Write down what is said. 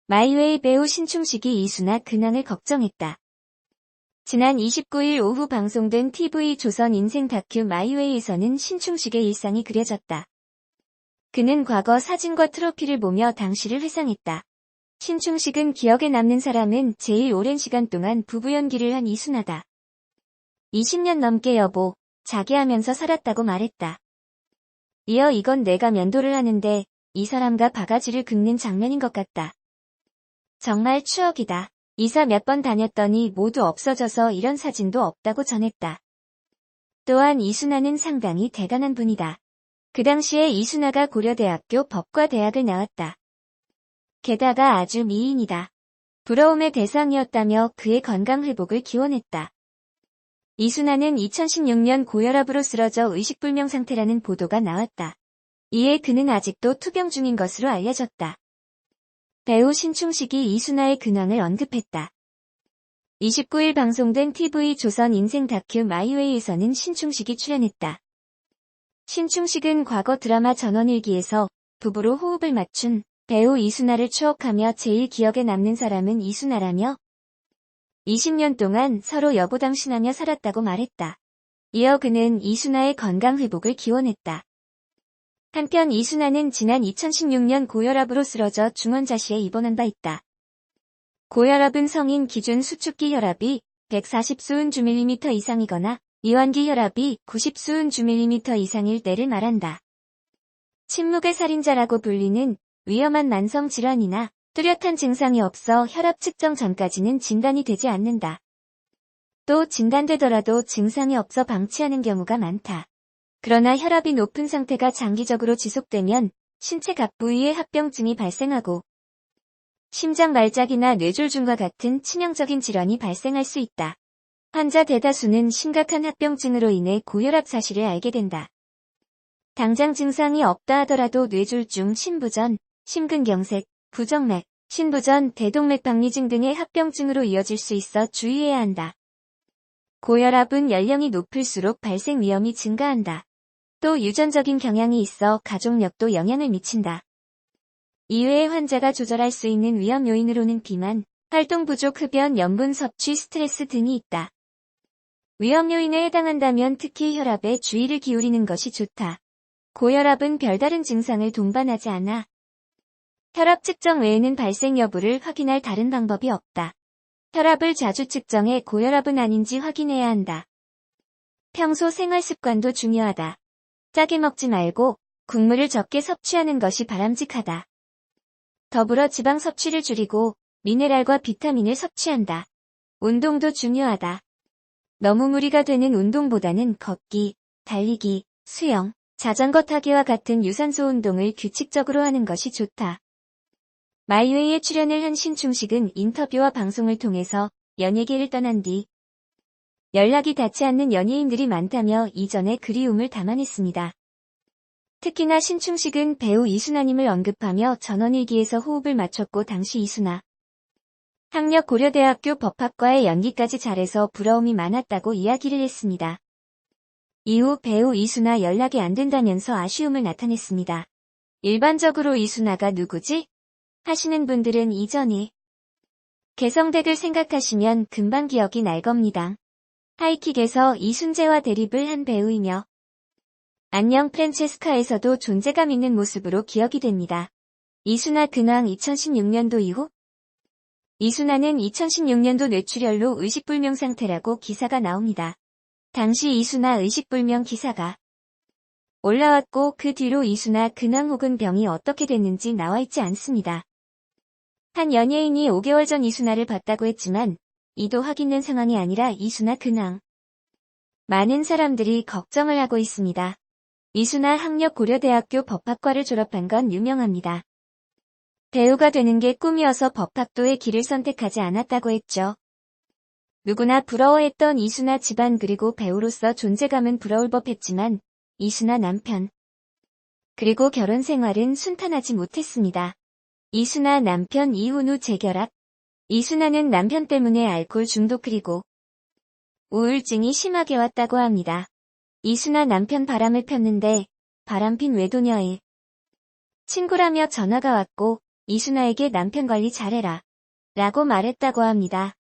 마이웨이 배우 신충식이 이수나 근황을 걱정했다. 지난 29일 오후 방송된 TV조선 인생 다큐 마이웨이에서는 신충식의 일상이 그려졌다. 그는 과거 사진과 트로피를 보며 당시를 회상했다. 신충식은 기억에 남는 사람은 제일 오랜 시간 동안 부부 연기를 한 이수나다. 20년 넘게 여보, 자기 하면서 살았다고 말했다. 이어 이건 내가 면도를 하는데 이 사람과 바가지를 긁는 장면인 것 같다. 정말 추억이다. 이사 몇 번 다녔더니 모두 없어져서 이런 사진도 없다고 전했다. 또한 이수나는 상당히 대단한 분이다. 그 당시에 이수나가 고려대학교 법과대학을 나왔다. 게다가 아주 미인이다. 부러움의 대상이었다며 그의 건강 회복을 기원했다. 이수나는 2016년 고혈압으로 쓰러져 의식불명 상태라는 보도가 나왔다. 이에 그는 아직도 투병 중인 것으로 알려졌다. 배우 신충식이 이수나의 근황을 언급했다. 29일 방송된 TV조선 인생 다큐 마이웨이에서는 신충식이 출연했다. 신충식은 과거 드라마 전원일기에서 부부로 호흡을 맞춘 배우 이수나를 추억하며 제일 기억에 남는 사람은 이수나라며 20년 동안 서로 여보당신하며 살았다고 말했다. 이어 그는 이수나의 건강 회복을 기원했다. 한편 이수나는 지난 2016년 고혈압으로 쓰러져 중환자실에 입원한 바 있다. 고혈압은 성인 기준 수축기 혈압이 140수은주 mm 이상이거나 이완기 혈압이 90수은주 mm 이상일 때를 말한다. 침묵의 살인자라고 불리는 위험한 만성 질환이나 뚜렷한 증상이 없어 혈압 측정 전까지는 진단이 되지 않는다. 또 진단되더라도 증상이 없어 방치하는 경우가 많다. 그러나 혈압이 높은 상태가 장기적으로 지속되면 신체 각 부위에 합병증이 발생하고 심장 말작이나 뇌졸중과 같은 치명적인 질환이 발생할 수 있다. 환자 대다수는 심각한 합병증으로 인해 고혈압 사실을 알게 된다. 당장 증상이 없다 하더라도 뇌졸중, 심부전, 심근경색, 부정맥, 신부전, 대동맥 박리증 등의 합병증으로 이어질 수 있어 주의해야 한다. 고혈압은 연령이 높을수록 발생 위험이 증가한다. 또 유전적인 경향이 있어 가족력도 영향을 미친다. 이외에 환자가 조절할 수 있는 위험 요인으로는 비만, 활동 부족, 흡연, 염분 섭취, 스트레스 등이 있다. 위험 요인에 해당한다면 특히 혈압에 주의를 기울이는 것이 좋다. 고혈압은 별다른 증상을 동반하지 않아 혈압 측정 외에는 발생 여부를 확인할 다른 방법이 없다. 혈압을 자주 측정해 고혈압은 아닌지 확인해야 한다. 평소 생활 습관도 중요하다. 짜게 먹지 말고 국물을 적게 섭취하는 것이 바람직하다. 더불어 지방 섭취를 줄이고 미네랄과 비타민을 섭취한다. 운동도 중요하다. 너무 무리가 되는 운동보다는 걷기, 달리기, 수영, 자전거 타기와 같은 유산소 운동을 규칙적으로 하는 것이 좋다. 마이웨이에 출연을 한 신충식은 인터뷰와 방송을 통해서 연예계를 떠난 뒤 연락이 닿지 않는 연예인들이 많다며 이전의 그리움을 담아냈습니다. 특히나 신충식은 배우 이수나님을 언급하며 전원일기에서 호흡을 맞췄고 당시 이수나 학력 고려대학교 법학과에 연기까지 잘해서 부러움이 많았다고 이야기를 했습니다. 이후 배우 이수나 연락이 안 된다면서 아쉬움을 나타냈습니다. 일반적으로 이수나가 누구지? 하시는 분들은 이전에 개성댁을 생각하시면 금방 기억이 날 겁니다. 하이킥에서 이순재와 대립을 한 배우이며 안녕 프란체스카에서도 존재감 있는 모습으로 기억이 됩니다. 이수나 근황 2016년도 이후 이수나는 2016년도 뇌출혈로 의식불명 상태라고 기사가 나옵니다. 당시 이수나 의식불명 기사가 올라왔고 그 뒤로 이수나 근황 혹은 병이 어떻게 됐는지 나와 있지 않습니다. 한 연예인이 5개월 전 이수나를 봤다고 했지만 이도 확인된 상황이 아니라 이수나 근황. 많은 사람들이 걱정을 하고 있습니다. 이수나 학력 고려대학교 법학과를 졸업한 건 유명합니다. 배우가 되는 게 꿈이어서 법학도의 길을 선택하지 않았다고 했죠. 누구나 부러워했던 이수나 집안 그리고 배우로서 존재감은 부러울 법했지만 이수나 남편 그리고 결혼 생활은 순탄하지 못했습니다. 이수나 남편 이혼 후 재결합. 이수나는 남편 때문에 알코올 중독 그리고 우울증이 심하게 왔다고 합니다. 이수나 남편 바람을 폈는데 바람핀 외도녀의 친구라며 전화가 왔고 이순아에게 남편 관리 잘해라 라고 말했다고 합니다.